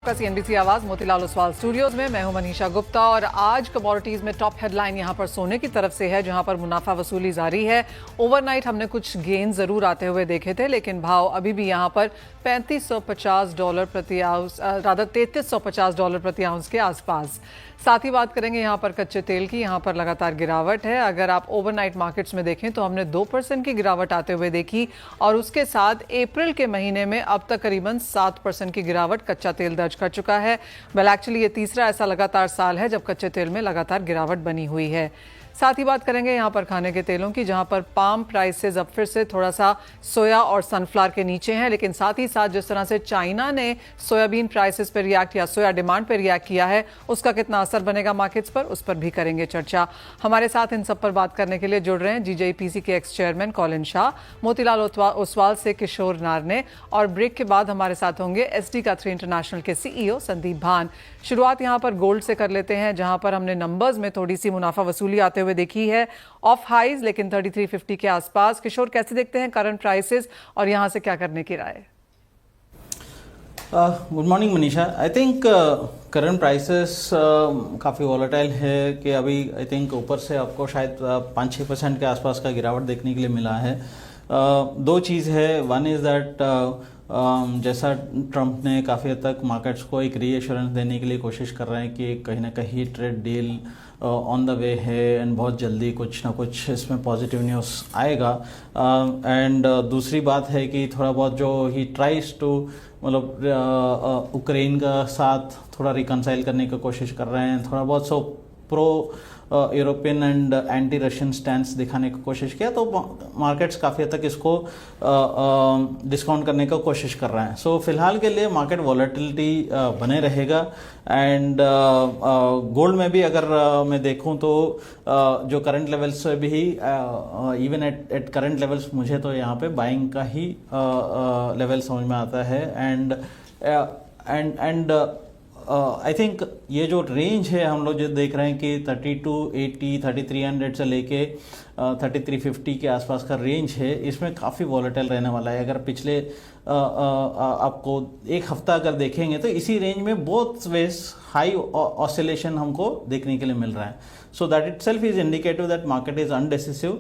आपका CNBC आवाज Motilal Oswal studios में। मैं हूं मनीषा गुप्ता और आज कमोडिटीज में टॉप हेडलाइन यहां पर सोने की तरफ से है, जहां पर मुनाफा वसूली जारी है। ओवरनाइट हमने कुछ गेन जरूर आते हुए देखे थे, लेकिन भाव अभी भी यहां पर $3550 प्रति आउंस, रादर $3350 प्रति आउंस के आसपास। साथ ही बात करेंगे यहां पर कच्चे तेल की। यहां पर लगातार गिरावट है। अगर आप ओवरनाइट मार्केट्स में देखें तो हमने 2% की गिरावट आते हुए देखी और उसके साथ अप्रैल के महीने में अब तक करीबन 7% की गिरावट कच्चा तेल दर्ज कर चुका है। वेल एक्चुअली ये तीसरा ऐसा लगातार साल है जब कच्चे तेल में लगातार गिरावट बनी हुई है। साथ ही बात करेंगे यहाँ पर खाने के तेलों की, जहाँ पर पाम प्राइसेस अब फिर से थोड़ा सा सोया और सनफ्लावर के नीचे हैं, लेकिन साथ ही साथ जिस तरह से चाइना ने सोयाबीन प्राइसेस पर रिएक्ट या सोया डिमांड पर रिएक्ट किया है, उसका कितना असर बनेगा मार्केट्स पर, उस पर भी करेंगे चर्चा। हमारे साथ इन सब पर बात करने के लिए जुड़ रहे हैं GJPC के x chairman Colin Shah, Motilal Oswal से किशोर नारने, और ब्रेक के बाद हमारे साथ होंगे SD-K3 इंटरनेशनल के CEO संदीप भान। शुरुआत यहाँ पर गोल्ड से कर लेते हैं, जहाँ पर हमने नंबर्स में थोड़ी सी मुनाफा वसूली आते हुए देखी है। ऑफ हाइज लेकिन 3350 के आसपास। किशोर, कैसे देखते हैं करंट प्राइसेस और यहां से क्या करने की राय? Good morning Manisha. I think current prices काफ़ी वॉलेटाइल है कि अभी आई थिंक ऊपर से आपको शायद 5-6% के आसपास का गिरावट देखने के लिए मिला है। दो चीज़ है, वन इज़ दैट जैसा ट्रंप ने काफ़ी हद तक मार्केट्स को एक रीएश्योरेंस देने के लिए कोशिश कर रहे हैं कि कहीं ना कहीं trade deal on the way है एंड बहुत जल्दी कुछ ना कुछ इसमें पॉजिटिव न्यूज़ आएगा। एंड दूसरी बात है कि थोड़ा बहुत जो ही ट्राइज टू मतलब यूक्रेन का साथ थोड़ा रिकनसाइल करने की कोशिश कर रहे हैं, थोड़ा बहुत सो pro European and anti Russian stand दिखाने की कोशिश किया, तो मार्केट्स काफ़ी हद तक इसको डिस्काउंट करने का कोशिश कर रहे हैं। सो फिलहाल के लिए मार्केट वॉलेटिलिटी बने रहेगा। एंड गोल्ड में भी अगर मैं देखूं तो जो करंट लेवल्स से भी इवन एट करंट लेवल्स मुझे तो यहाँ पे बाइंग का ही लेवल समझ में आता है। एंड आई थिंक ये जो रेंज है हम लोग जो देख रहे हैं कि 3280 3300 से लेके 3350 के आसपास का रेंज है, इसमें काफ़ी वॉलेटाइल रहने वाला है। अगर पिछले आपको एक हफ्ता अगर देखेंगे तो इसी रेंज में बोथ वेज हाई ऑसिलेशन हमको देखने के लिए मिल रहा है। So that itself is indicative that market is undecisive,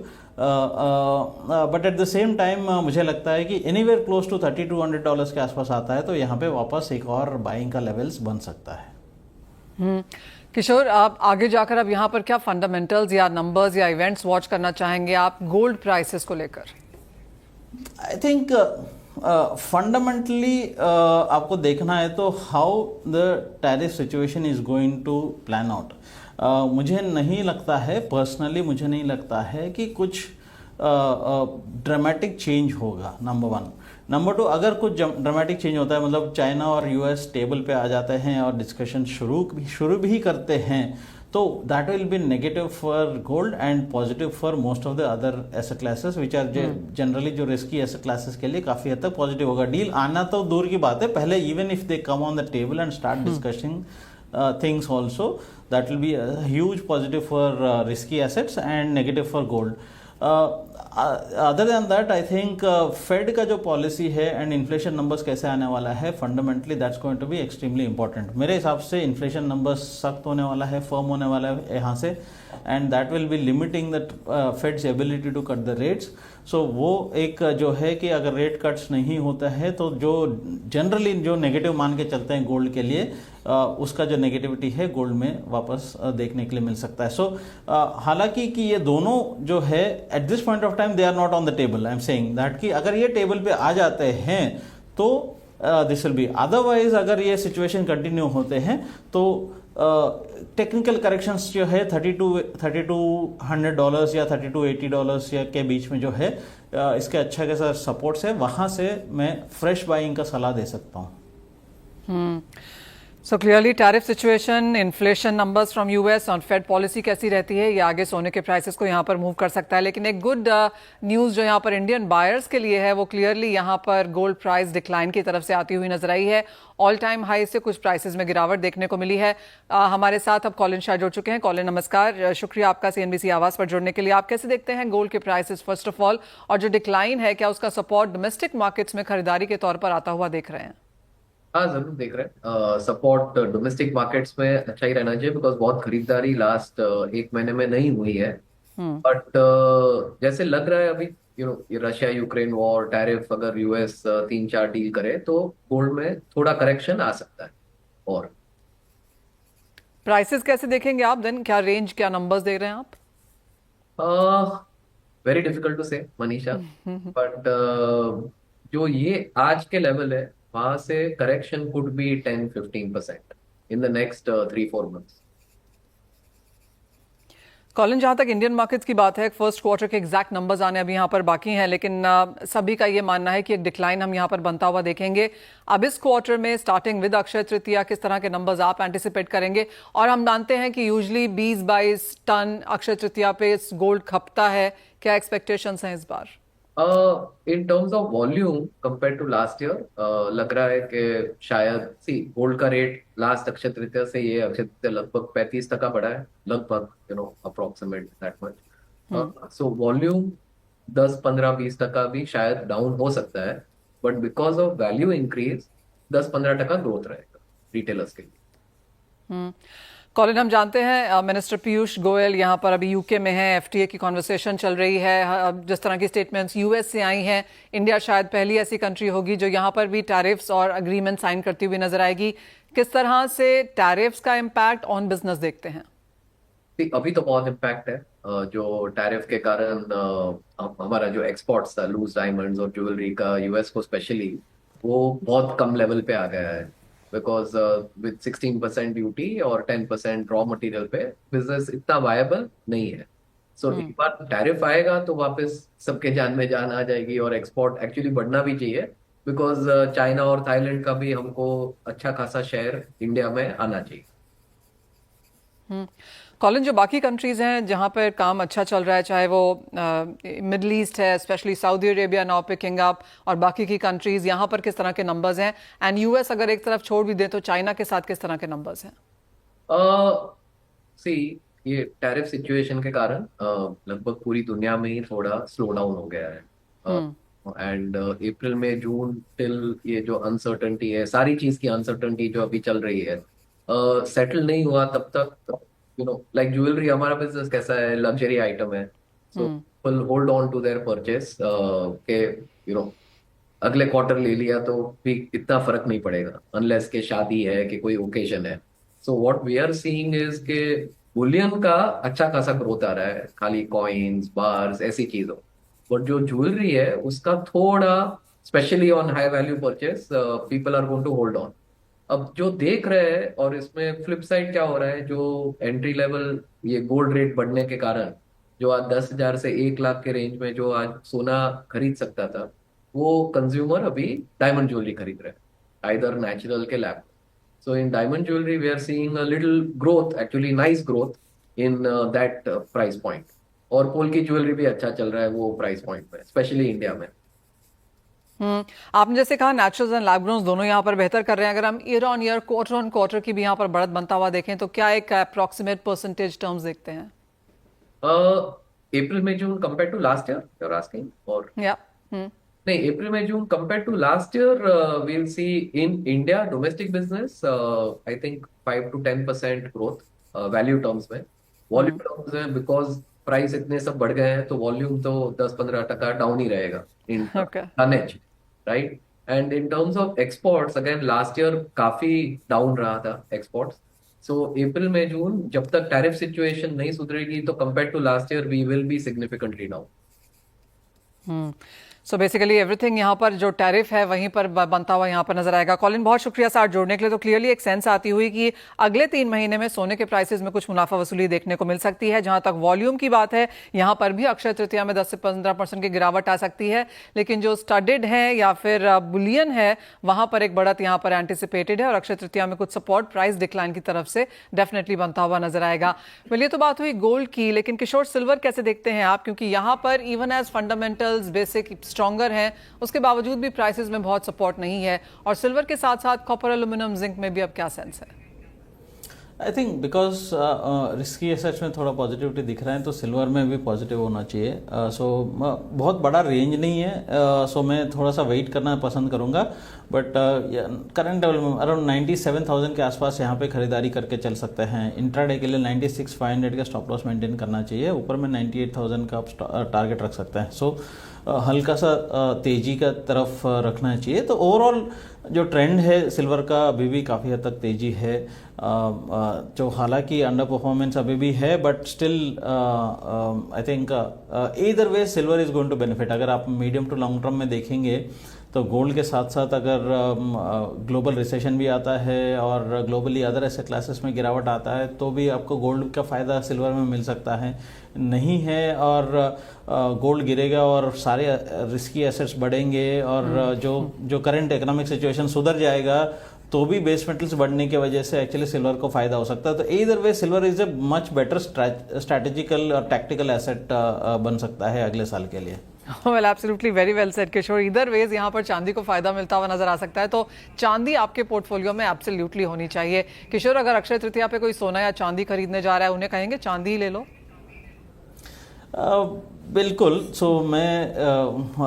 but at the same time मुझे लगता है कि एनीवेयर क्लोज टू $3200 के आसपास आता है तो यहाँ पे वापस एक और बाइंग का लेवल्स बन सकता है। किशोर, आप आगे जाकर अब यहाँ पर क्या फंडामेंटल्स या नंबर्स या इवेंट्स वॉच करना चाहेंगे आप गोल्ड प्राइसेस को लेकर? आई थिंक फंडामेंटली आपको देखना है तो how the tariff situation is going to plan out. मुझे नहीं लगता है, पर्सनली मुझे नहीं लगता है कि कुछ ड्रामेटिक चेंज होगा, नंबर वन। नंबर टू, अगर कुछ ड्रामेटिक चेंज होता है, मतलब चाइना और US टेबल पे आ जाते हैं और डिस्कशन शुरू भी करते हैं, तो that will be negative for gold and positive for most of the other asset classes which are generally जो रिस्की एसेट क्लासेस के लिए काफ़ी हद तक पॉजिटिव होगा। डील आना तो दूर की बात है, पहले even if they come on the table and start discussing things also, that will be a huge positive for risky assets and negative for gold. Other than that, I think Fed का जो policy है and inflation numbers कैसे आने वाला है, fundamentally that's going to be extremely important. मेरे हिसाब से इन्फ्लेशन नंबर्स सख्त होने वाला है, फर्म होने वाला है यहाँ से, and that will be limiting the Fed's ability to cut the rates. So वो एक जो है कि अगर रेट कट्स नहीं होता है तो जो जनरली जो नेगेटिव मान के चलते हैं गोल्ड के लिए, उसका जो नेगेटिविटी है गोल्ड में वापस देखने के लिए मिल सकता है। सो हालांकि कि ये दोनों जो है at this point of time they are not on the table. I am saying that कि अगर ये टेबल पे आ जाते हैं तो दिस विल बी, अदरवाइज अगर ये सिचुएशन कंटिन्यू होते हैं तो टेक्निकल करेक्शंस जो है $3200 या $3280 या के बीच में जो है, इसके अच्छा खासा सपोर्ट्स है, वहां से मैं फ्रेश बाइंग का सलाह दे सकता हूँ। So clearly tariff situation, inflation numbers from US और फेड पॉलिसी कैसी रहती है, ये आगे सोने के प्राइसेस को यहाँ पर मूव कर सकता है। लेकिन एक गुड न्यूज़ जो यहाँ पर इंडियन बायर्स के लिए है, वो क्लियरली यहाँ पर गोल्ड प्राइस डिक्लाइन की तरफ से आती हुई नजर आई है। ऑल टाइम हाई से कुछ प्राइसेस में गिरावट देखने को मिली है। हमारे साथ अब कॉलिन शाह जुड़ चुके हैं। कॉलिन, नमस्कार, शुक्रिया आपका CNBC आवाज पर जुड़ने के लिए। आप कैसे देखते हैं गोल्ड के प्राइसेस फर्स्ट ऑफ ऑल, और जो डिक्लाइन है क्या उसका सपोर्ट डोमेस्टिक मार्केट्स में खरीदारी के तौर पर आता हुआ देख रहे हैं? हाँ जरूर देख रहे हैं। सपोर्ट डोमेस्टिक मार्केट्स में अच्छा ही रहना चाहिए, बिकॉज बहुत खरीदारी लास्ट एक महीने में नहीं हुई है। बट जैसे लग रहा है अभी, रशिया यूक्रेन वॉर, टैरिफ, अगर यूएस 3-4 डील करे तो गोल्ड में थोड़ा करेक्शन आ सकता है। और प्राइसेस कैसे देखेंगे आप देन, क्या रेंज, क्या नंबर्स दे रहे हैं आप? वेरी डिफिकल्ट टू से मनीषा, बट जो ये आज के लेवल है, वहां से correction could be 10-15% in the next 3-4 months. Colin, जहां तक इंडियन मार्केट्स की बात है, फर्स्ट क्वार्टर के एग्जैक्ट नंबर्स आने अभी यहाँ पर बाकी हैं, लेकिन सभी का ये मानना है कि एक डिक्लाइन हम यहाँ पर बनता हुआ देखेंगे। अब इस क्वार्टर में स्टार्टिंग विद अक्षय तृतीया किस तरह के नंबर्स आप एंटिसिपेट करेंगे? और हम जानते हैं कि यूजली 20-22 टन अक्षय तृतीया पे गोल्ड खपता है, क्या एक्सपेक्टेशंस हैं इस बार? In terms of volume compare to last year, लग रहा है कि शायद सी गोल्ड का रेट लास्ट अक्षय तृतीया से ये अक्षय तृतीया लगभग 35% बढ़ा है, लगभग approximate that much. So volume 10-15-20% भी शायद डाउन हो सकता है, but because of value increase 10-15% growth रहेगा रिटेलर्स के लिए। कॉलिन, हम जानते हैं मिनिस्टर पीयूष गोयल यहाँ पर अभी यूके में हैं, एफटीए की कॉन्वर्सेशन चल रही है। जिस तरह की स्टेटमेंट्स यूएस से आई हैं, इंडिया शायद पहली ऐसी कंट्री होगी जो यहाँ पर भी टैरिफ्स और अग्रीमेंट साइन करती हुई नजर आएगी। किस तरह से टैरिफ्स का इम्पैक्ट ऑन बिजनेस देखते हैं? अभी तो बहुत इम्पैक्ट है, जो टैरिफ के कारण हमारा जो एक्सपोर्ट्स था लूज डायमंड्स और ज्वेलरी का यूएस को स्पेशली, वो बहुत कम लेवल पे आ गया है। बिकॉज विद 16% ड्यूटी और 10% रॉ मटेरियल पे बिजनेस इतना वायबल नहीं है। सो एक बार टैरिफ आएगा तो वापस सबके जान में जान आ जाएगी, और एक्सपोर्ट एक्चुअली बढ़ना भी चाहिए, बिकॉज चाइना और थाईलैंड का भी हमको अच्छा खासा शेयर इंडिया में आना चाहिए। कॉलिन, जो बाकी कंट्रीज हैं जहां पर काम अच्छा चल रहा है, चाहे वो मिडल ईस्ट है, specially Saudi Arabia now picking up, और बाकी की कंट्रीज, यहाँ पर किस तरह के नंबर्स हैं? एंड यूएस अगर एक तरफ छोड़ भी दे तो चाइना के साथ किस तरह के नंबर्स हैं? सी ये टैरिफ सिचुएशन के कारण लगभग पूरी दुनिया में ही थोड़ा स्लो डाउन हो गया है। एंड अप्रैल में जून टिल ये जो अनसर्टनिटी है, सारी चीज की अनसर्टनिटी जो अभी चल रही है, सेटल नहीं हुआ तब तक। लाइक ज्वेलरी, हमारा बिजनेस कैसा है, लग्जरी आइटम है। So people hold on to their purchase के अगले क्वार्टर ले लिया तो भी इतना फर्क नहीं पड़ेगा, अनलेस के शादी है कि कोई ओकेजन है। So what we are seeing is के बुलियन का अच्छा खासा ग्रोथ आ रहा है, खाली कॉइन्स बार्स ऐसी चीजों। बट जो ज्वेलरी है उसका थोड़ा, specially on high value purchase, people are going to hold on. अब जो देख रहे हैं, और इसमें फ्लिप साइड क्या हो रहा है, जो एंट्री लेवल ये गोल्ड रेट बढ़ने के कारण, जो आज 10,000 से 1 लाख के रेंज में जो आज सोना खरीद सकता था, वो कंज्यूमर अभी डायमंड ज्वेलरी खरीद रहे हैं, आइदर नेचुरल के lab. So in diamond jewellery we are seeing a little growth, actually nice growth in that price point. और पोल की ज्वेलरी भी अच्छा चल रहा है वो प्राइस पॉइंट में, स्पेशली इंडिया में। आपने जैसे कहा नेचुरल्स एंड लैब ग्रोन्स दोनों यहाँ पर बेहतर कर रहे हैं। अगर हम year on year, quarter on quarter की भी यहाँ पर बढ़त बनता हुआ देखें तो क्या एक अप्रोक्सीमेट परसेंटेज टर्म्स देखते हैं? अप्रैल में June compare to last year you are asking, और या नहीं, अप्रैल में June compare to last year we'll see in India domestic business, I think 5-10% growth value terms में। वॉल्यूम टर्म्स में because price इतने सब बढ़ गए हैं, तो वॉल्यूम तो 10-15% डाउन ही रहेगा in okay. Tonnage, right. And in terms of exports, again last year काफी डाउन रहा था एक्सपोर्ट्स। सो अप्रैल में जून जब तक टैरिफ सिचुएशन नहीं सुधरेगी, तो compare to last year we will be significantly down. So basically everything यहाँ पर जो टैरिफ है वहीं पर बनता हुआ यहाँ पर नजर आएगा। कॉलिन, बहुत शुक्रिया साथ जोड़ने के लिए। तो क्लियरली एक सेंस आती हुई कि अगले 3 महीने में सोने के प्राइसेस में कुछ मुनाफा वसूली देखने को मिल सकती है। जहां तक वॉल्यूम की बात है, यहाँ पर भी अक्षय तृतीया में 10 से 15% की गिरावट आ सकती है, लेकिन जो स्टडेड है या फिर बुलियन है, वहां पर एक बढ़त यहाँ पर एंटिसिपेटेड है, और अक्षय तृतीया में कुछ सपोर्ट प्राइस डिक्लाइन की तरफ से डेफिनेटली बनता हुआ नजर आएगा। ये तो बात हुई गोल्ड की, लेकिन किशोर, सिल्वर कैसे देखते हैं आप? क्योंकि यहाँ पर even as fundamentals basic stronger हैं, उसके बावजूद भी प्राइसेस में बहुत सपोर्ट नहीं है, और सिल्वर के साथ साथ कॉपर, एल्यूमिनियम, जिंक में भी अब क्या सेंस है? I think because risky assets में थोड़ा पॉजिटिविटी दिख रहा है, तो सिल्वर में भी पॉजिटिव होना चाहिए। सो बहुत बड़ा रेंज नहीं है, सो मैं थोड़ा सा वेट करना पसंद करूंगा। बट करंट लेवल में अराउंड 97,000 के आसपास यहाँ पे खरीदारी करके चल सकते हैं। इंट्राडे के लिए 96,500 का स्टॉप लॉस मेंटेन करना चाहिए, ऊपर में 98,000 का आप टारगेट रख सकते हैं। सो हल्का सा तेजी का तरफ रखना चाहिए। तो ओवरऑल जो ट्रेंड है सिल्वर का अभी भी काफ़ी हद तक तेजी है, जो हालांकि अंडर परफॉर्मेंस अभी भी है, but still I think either way silver is going to benefit. अगर आप मीडियम टू लॉन्ग टर्म में देखेंगे तो गोल्ड के साथ साथ अगर ग्लोबल रिसेशन भी आता है और ग्लोबली अदर एसेट क्लासेस में गिरावट आता है तो भी आपको गोल्ड का फ़ायदा सिल्वर में मिल सकता है। नहीं है और गोल्ड गिरेगा और सारे रिस्की एसेट्स बढ़ेंगे और जो करंट इकोनॉमिक सिचुएशन सुधर जाएगा तो भी बेस मेटल्स बढ़ने की वजह से एक्चुअली सिल्वर को फायदा हो सकता है। तो either way silver is a much better strategical और टैक्टिकल एसेट बन सकता है अगले साल के लिए। Well absolutely very well said Kishore. Either ways यहाँ पर चांदी को फायदा मिलता हुआ नजर आ सकता है, तो चांदी आपके पोर्टफोलियो में एब्सोल्युटली होनी चाहिए। किशोर, अगर अक्षय तृतीया पे कोई सोना या चांदी खरीदने जा रहा है उन्हें कहेंगे चांदी ही ले लो? बिल्कुल। सो मैं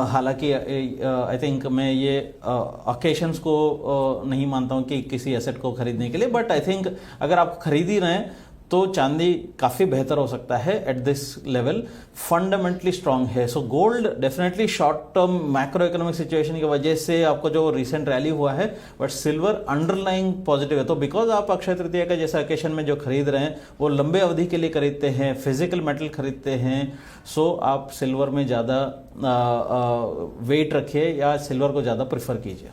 हालांकि आई थिंक मैं ये ओकेशंस को नहीं मानता हूँ कि किसी एसेट को खरीदने के लिए, बट आई थिंक अगर आप खरीद ही रहे हैं तो चांदी काफ़ी बेहतर हो सकता है at this level, fundamentally strong है। So gold definitely short term macro economic situation की वजह से आपको जो रिसेंट रैली हुआ है, बट सिल्वर अंडरलाइंग पॉजिटिव है। तो बिकॉज आप अक्षय तृतीया का जैसा ओकेशन में जो खरीद रहे हैं वो लंबे अवधि के लिए खरीदते हैं, फिजिकल मेटल खरीदते हैं, सो आप सिल्वर में ज़्यादा वेट रखिए या सिल्वर को ज़्यादा प्रेफर कीजिए।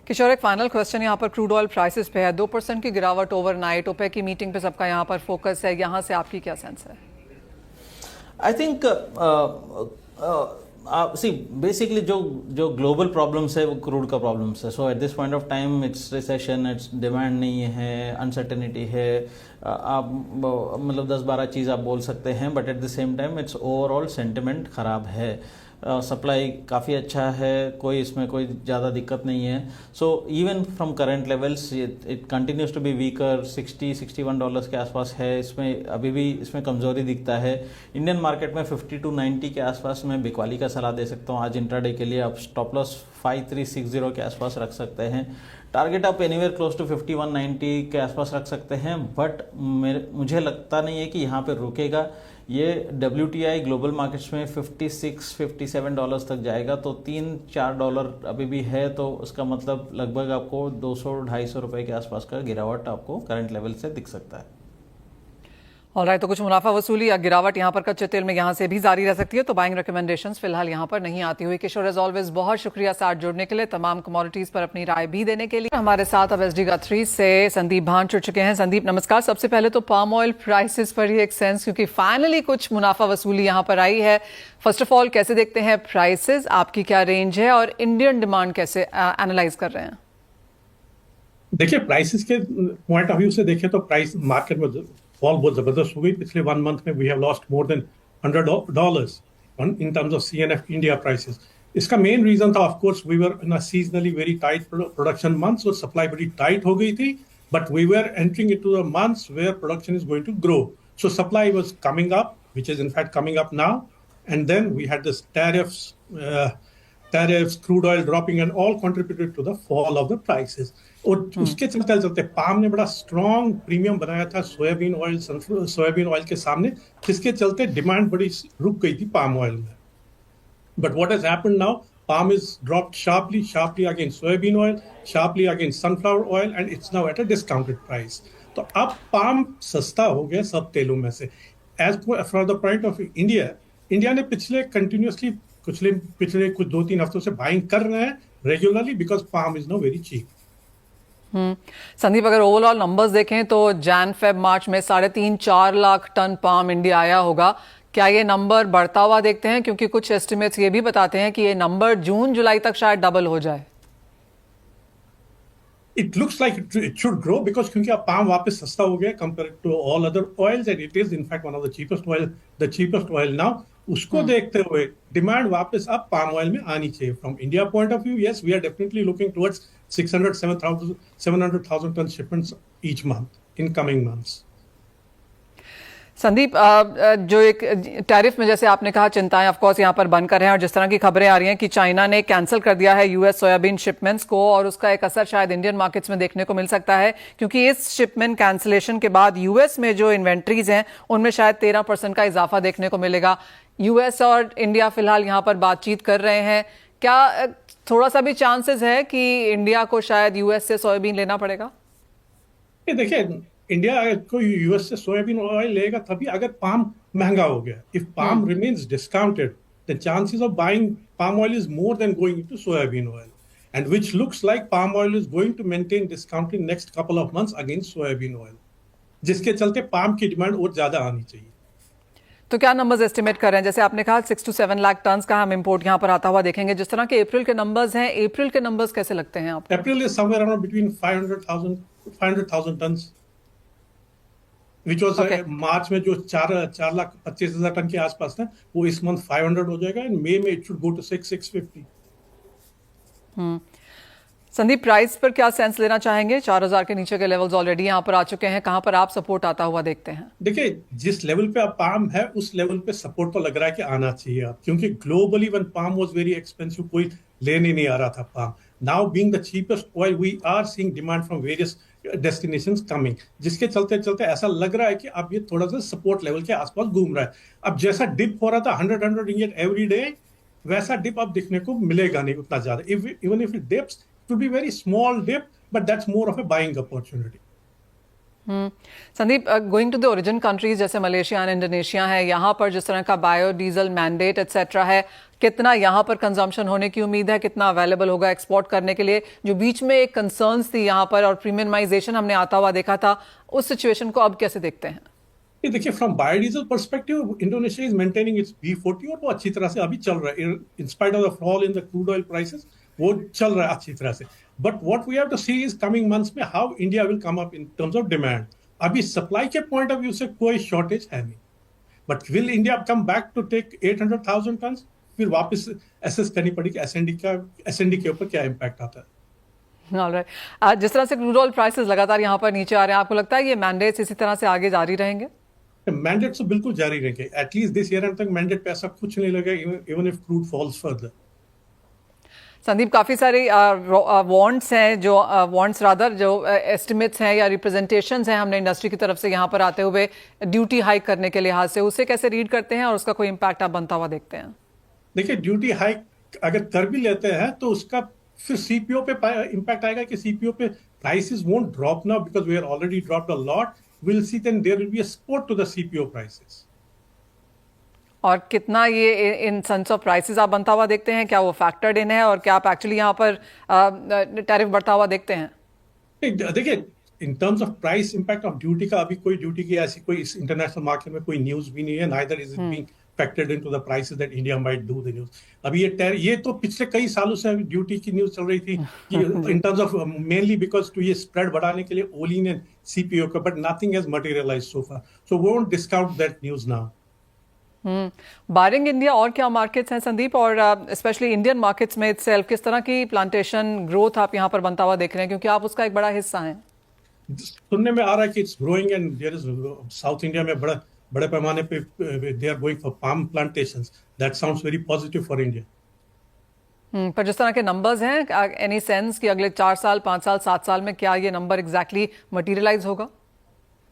किशोर, एक फाइनल क्वेश्चन यहाँ पर क्रूड ऑयल प्राइसेस पे है। 2% की गिरावट ओवरनाइट, ओपेक की मीटिंग पे सबका यहाँ पर फोकस है, यहाँ से आपकी क्या सेंस है? आई थिंक सी बेसिकली जो ग्लोबल प्रॉब्लम्स है वो क्रूड का प्रॉब्लम्स है। So at this point of time it's recession, it's demand नहीं है, अनसर्टेनिटी है, आप मतलब 10-12 चीज़ आप बोल सकते हैं, but at the same time it's overall sentiment ख़राब है। सप्लाई काफ़ी अच्छा है, कोई इसमें कोई ज़्यादा दिक्कत नहीं है। So even from current levels it continues to be weaker, $60-61 के आसपास है। इसमें अभी भी इसमें कमज़ोरी दिखता है। इंडियन मार्केट में 50 to 90 के आसपास मैं बिकवाली का सलाह दे सकता हूँ। आज इंट्राडे के लिए आप स्टॉप लॉस 5360 के आसपास रख सकते हैं। टारगेट आप एनीवेयर क्लोज टू 5190 के आसपास रख सकते हैं, बट मुझे लगता नहीं है कि यहाँ पे रुकेगा। ये WTI ग्लोबल मार्केट्स में $56-57 तक जाएगा, तो $3-4 अभी भी है, तो उसका मतलब लगभग आपको 200-250 रुपए के आसपास का गिरावट आपको करंट लेवल से दिख सकता है। ऑलराइट, तो कुछ मुनाफा वसूली या गिरावट यहाँ पर कच्चे तेल में यहाँ से भी जारी रह सकती है, तो बाइंग रिकमेंडेशंस फिलहाल यहाँ पर नहीं आती हुई। किशोर, एज ऑलवेज बहुत शुक्रिया साथ जुड़ने के लिए, तमाम कमोडिटीज पर अपनी राय भी देने के लिए। हमारे साथ अब SG Guthrie से संदीप भान जुड़ चुके हैं। संदीप नमस्कार। सबसे पहले तो पाम ऑयल प्राइसेस पर ही एक सेंस, क्योंकि फाइनली कुछ मुनाफा वसूली यहाँ पर आई है। फर्स्ट ऑफ ऑल कैसे देखते हैं प्राइसेस, आपकी क्या रेंज है और इंडियन डिमांड कैसे एनालाइज कर रहे हैं? देखिए, प्राइसेस के पॉइंट ऑफ व्यू से देखें तो प्राइस मार्केट में फॉल बहुत जबरदस्त हो गई। पिछले 1 मंथ में we have lost more than $100 in terms of CNF India prices. इसका मेन रीजन था, of course, we were in a seasonally very tight production months, और सप्लाई बड़ी टाइट हो गई थी, but we were entering into the months where production is going to grow, so supply was coming up, which is in fact coming up now, and then we had this tariffs, crude oil dropping, and all contributed to the fall of the prices. और उसके चलते palm ने बड़ा strong premium बनाया था soybean oil के सामने, जिसके चलते डिमांड बड़ी रुक गई थी पाम ऑयल में। But what has happened now, palm is dropped sharply against soybean oil, sharply against sunflower oil, and it's now at a discounted price. तो अब पाम सस्ता हो गया सब तेलों में से। As for the point of India ने पिछले पिछले कुछ 2-3 हफ्तों से बाइंग कर रहे हैं regularly, because palm is no very cheap. Sandeep, अगर ओवरऑल नंबर्स देखें तो Jan-Feb-March में 3.5-4 लाख टन पाम इंडिया आया होगा। क्या ये नंबर बढ़ता हुआ देखते हैं? क्योंकि कुछ एस्टिमेट्स ये भी बताते हैं कि ये नंबर जून-जुलाई तक शायद डबल हो जाए। It looks like it should grow because क्योंकि अब पाम वापस सस्ता हो गया compared to all other oils, and it is in fact one of the cheapest oil now. उसको देखते हुए डिमांड वापस अब पाम ऑयल में आनी चाहिए। From India point of view, yes, we are definitely looking towards 700,000 ton shipments each month in coming months. Sandeep, जो एक टैरिफ में जैसे आपने कहा चिंताएं ऑफ कोर्स यहाँ पर बनकर हैं, और जिस तरह की खबरें आ रही हैं कि चाइना ने कैंसिल कर दिया है यूएस सोयाबीन शिपमेंट्स को, और उसका एक असर शायद इंडियन मार्केट्स में देखने को मिल सकता है, क्योंकि इस शिपमेंट कैंसिलेशन के बाद यूएस में जो इन्वेंट्रीज हैं उनमें शायद 13% का इजाफा देखने को मिलेगा। यूएस और इंडिया फिलहाल यहाँ पर बातचीत कर रहे हैं, क्या थोड़ा सा भी चांसेस है कि इंडिया को शायद यूएस से सोयाबीन लेना पड़ेगा? ये देखिए, इंडिया को यूएस से सोयाबीन ऑयल लेगा तभी अगर पाम महंगा हो गया। If palm remains discounted, the chances of buying palm oil is more than going into soybean oil, and which looks like palm oil is going to maintain discount in next couple of months against soybean oil, जिसके चलते palm की demand और ज्यादा आनी चाहिए। तो क्या numbers estimate कर रहे हैं? जैसे आपने कहा 6 to 7 लाख टन का हम इंपोर्ट यहाँ पर आता हुआ देखेंगे। जिस तरह के अप्रैल के नंबर्स हैं, अप्रैल के नंबर्स कैसे लगते हैं आपको? April is somewhere around between 500,000 tons, which was March में जो 4,25,000 टन के आसपास था, वो इस मंथ 500 हो जाएगा, एंड मई में it should go to 650। Sandeep, price पर क्या सेंस लेना चाहेंगे? 4,000 के नीचे के लेवल्स ऑलरेडी यहाँ पर आ चुके हैं, कहाँ पर आप सपोर्ट आता हुआ देखते हैं? देखिए, जिस लेवल पे अब पाम है उस लेवल पे सपोर्ट तो लग रहा है कि आना चाहिए अब, क्योंकि globally when palm was very expensive कोई लेने नहीं आ रहा था palm. Now being the cheapest oil we are seeing demand from various destinations coming, जिसके चलते चलते ऐसा लग रहा है कि अब ये थोड़ा सा सपोर्ट लेवल के आसपास घूम रहा है। अब जैसा डिप हो रहा था 100 रिंगिट एवरी डे, वैसा डिप अब दिखने को मिलेगा नहीं उतना ज्यादा। Even if it dips, it will be very small dip, but that's more of a buying opportunity. Sandeep, going to the origin countries जैसे मलेशिया एंड इंडोनेशिया है, यहाँ पर जिस तरह का बायोडीजल मैंडेट एटसेट्रा है, कितना यहाँ पर कंजम्पशन होने की उम्मीद है? कितना अवेलेबल होगा एक्सपोर्ट करने के लिए? जो बीच में एक कंसर्न्स थी यहाँ पर और प्रीमियमाइजेशन हमने आता हुआ देखा था, उस सिचुएशन को अब कैसे देखते हैं? ये देखिए, from biodiesel perspective Indonesia is maintaining it's B40 और वो अच्छी तरह से अभी चल रहा है। In spite of the fall in the crude oil prices, वो चल रहा है अच्छी तरह से। But what we have to see is coming months में how India will come up in terms of demand. अभी सप्लाई के पॉइंट ऑफ व्यू से कोई शॉर्टेज है नहीं, but will India come back to take 800,000 ton? फिर वापस assess करनी पड़ेगी एसएनडी के ऊपर क्या इम्पैक्ट आता है। ऑलराइट, जिस तरह से क्रूड ऑयल प्राइसेस लगातार यहाँ पर नीचे आ रहे हैं, आपको लगता है ये मैंडेट्स इसी तरह से आगे जारी रहेंगे? मैंडेट तो बिल्कुल जारी रहेंगे, एटलीस्ट दिस ईयर एंड तक मैंडेट पे ऐसा कुछ नहीं लगेगा, even if crude falls further. Sandeep, काफ़ी सारे वांट्स हैं, जो वांट्स रादर जो एस्टिमेट्स हैं या रिप्रेजेंटेशंस हैं हमने इंडस्ट्री की तरफ से यहाँ पर आते हुए ड्यूटी हाइक करने के लिहाज से, उसे कैसे रीड करते हैं और उसका कोई इम्पैक्ट आप बनता हुआ देखते हैं? देखिए, ड्यूटी हाइक अगर कर भी लेते हैं तो उसका फिर सीपीओ पे इम्पैक्ट आएगा कि सीपीओ पे prices won't drop now because we are already dropped a lot. Will see then there will be a support to the CPO prices. और कितना ये इन सेंस ऑफ प्राइसेस आप बनता हुआ देखते हैं? क्या वो फैक्टर्ड इन है और क्या आप एक्चुअली यहाँ पर टैरिफ बढ़ता हुआ देखते हैं? देखिए, इन terms of price impact of duty का अभी कोई ड्यूटी की ऐसी कोई इंटरनेशनल मार्केट में कोई न्यूज भी नहीं है, neither is it being factored into the prices that India might do the news. अभी ये तो पिछले कई सालों से ड्यूटी की न्यूज चल रही थी कि in terms of mainly because to ये स्प्रेड बढ़ाने के लिए ओलिन एंड सीपीओ का, but nothing has materialised so far, so we won't discount that news now. Barring India और क्या मार्केट्स हैं संदीप, और स्पेशली इंडियन मार्केट्स में इटसेल्फ किस तरह की प्लांटेशन ग्रोथ आप यहाँ पर बनता हुआ देख रहे हैं, क्योंकि आप उसका एक बड़ा हिस्सा हैं? सुनने में आ रहा है कि it's growing and there is south India में बड़े पैमाने पे they are going for palm plantations. That sounds very positive for India. पर जिस तरह के नंबर्स हैं, एनी सेंस कि अगले 4 साल 5 साल 7 साल में क्या ये नंबर एग्जैक्टली मटेरियलाइज होगा?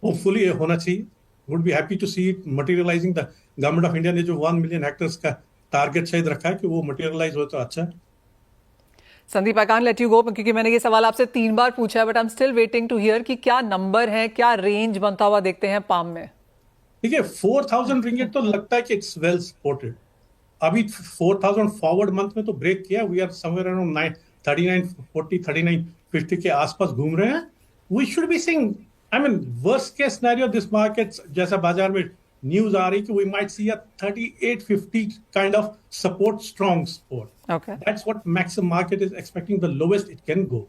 होपफुली होना चाहिए। Would be happy to see it materialising. The government of India ने जो 1 मिलियन हेक्टेयर्स का टारगेट शायद रखा है कि वो मटेरियलाइज हो तो अच्छा है। Sandeep, I can't let you go, क्योंकि मैंने ये सवाल आपसे 3 बार पूछा है, but I am still waiting to hear कि क्या नंबर है, क्या रेंज बनता हुआ देखते हैं पाम में? देखिए, 4,000 रिंगिट तो लगता है कि इट्स वेल सपोर्टेड। अभी 4,000 फॉरवर्ड मंथ में तो ब्रेक किया, वी आर समवेयर अराउंड 3940 3950 के आसपास घूम रहे हैं। We should be seeing, I mean worst case scenario this market, जैसा बाजार में न्यूज आ रही कि we might see a 3850 kind of support, strong support. Okay. That's what maximum market is expecting, the lowest it can go.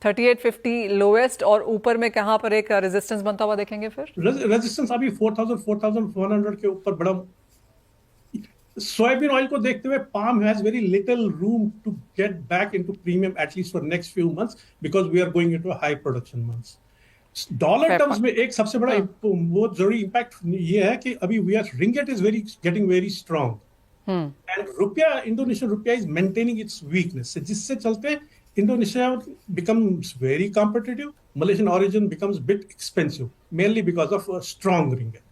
3850 lowest, और ऊपर में कहाँ पर एक रेजिस्टेंस बनता हुआ देखेंगे फिर? रेजिस्टेंस अभी 4100 के ऊपर बड़ा। सोयाबीन ऑयल को देखते हुए palm has very little room to get back into premium at least for next few months because we are going into high production months. Dollar Fair terms point. में एक सबसे बड़ा वो जरूरी इंपैक्ट ये है कि अभी we are ringgit is getting very strong and rupiah Indonesian rupiah is maintaining its weakness, जिससे चलते Indonesia becomes very competitive. Malaysian origin becomes a bit expensive, mainly because of a strong ringgit.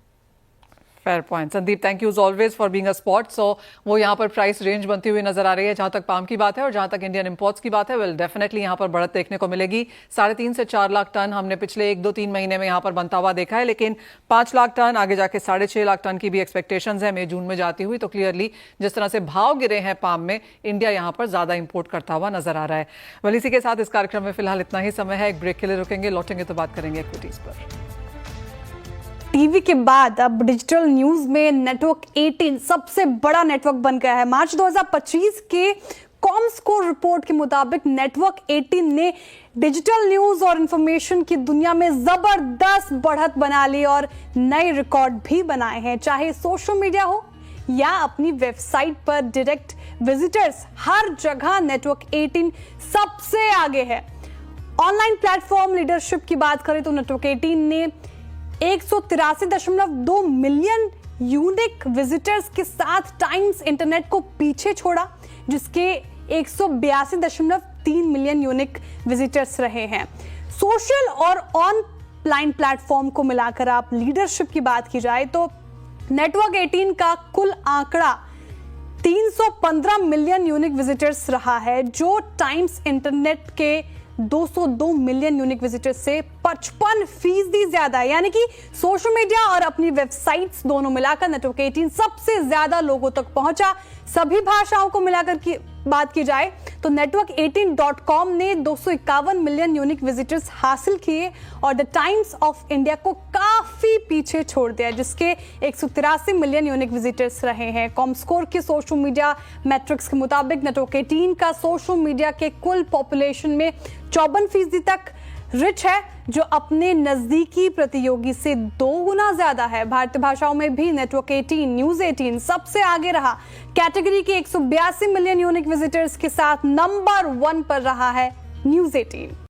Fair point Sandeep, thank you always for being a sport. So वो यहाँ पर price range बनती हुई नजर आ रही है जहां तक पाम की बात है, और जहां तक इंडियन इंपोर्ट्स की बात है, वेल डेफिनेटली यहाँ पर बढ़त देखने को मिलेगी। 3.5 से 4 लाख टन हमने पिछले 1-2-3 महीने में यहाँ पर बनता हुआ देखा है, लेकिन 5 लाख टन, आगे जाके 6.5 लाख टन की भी एक्सपेक्टेशंस है मई जून में जाती हुई। तो क्लियरली जिस तरह से भाव गिरे हैं पाम में, इंडिया यहाँ पर ज्यादा इंपोर्ट करता हुआ नजर आ रहा है। वेल इसी के साथ इस कार्यक्रम में फिलहाल इतना ही समय है, एक ब्रेक के लिए रुकेंगे, लौटेंगे तो बात करेंगे इक्विटीज पर। टीवी के बाद अब डिजिटल न्यूज में नेटवर्क 18 सबसे बड़ा नेटवर्क बन गया है। मार्च 2025 के कॉमस्कोर रिपोर्ट के मुताबिक नेटवर्क 18 ने डिजिटल न्यूज और इंफॉर्मेशन की दुनिया में जबरदस्त बढ़त बना ली और नए रिकॉर्ड भी बनाए हैं। चाहे सोशल मीडिया हो या अपनी वेबसाइट पर डायरेक्ट विजिटर्स, हर जगह नेटवर्क 18 सबसे आगे है। ऑनलाइन प्लेटफॉर्म लीडरशिप की बात करें तो नेटवर्क 18 ने 183.2 मिलियन यूनिक विजिटर्स के साथ टाइम्स इंटरनेट को पीछे छोड़ा, जिसके 182.3 मिलियन यूनिक विजिटर्स रहे हैं। सोशल और ऑनलाइन प्लेटफॉर्म को मिलाकर आप लीडरशिप की बात की जाए तो नेटवर्क 18 का कुल आंकड़ा 315 मिलियन यूनिक विजिटर्स रहा है, जो टाइम्स इंटरनेट के 202 मिलियन यूनिक विजिटर्स से 55% ज्यादा है। यानी कि सोशल मीडिया और अपनी वेबसाइट्स दोनों मिलाकर नेटवर्क 18 सबसे ज्यादा लोगों तक पहुंचा। सभी भाषाओं को मिलाकर की बात की जाए तो network18.com ने 251 मिलियन यूनिक विजिटर्स हासिल किए और द टाइम्स ऑफ इंडिया को काफी पीछे छोड़ दिया, जिसके 183 मिलियन यूनिक विजिटर्स रहे हैं। कॉमस्कोर के सोशल मीडिया मैट्रिक्स के मुताबिक नेटवर्क 18 का सोशल मीडिया के कुल पॉपुलेशन में 54% तक रिच है, जो अपने नजदीकी प्रतियोगी से 2 गुना ज्यादा है। भारतीय भाषाओं में भी नेटवर्क 18 न्यूज 18 सबसे आगे रहा। कैटेगरी के 182 मिलियन यूनिक विजिटर्स के साथ नंबर 1 पर रहा है न्यूज 18।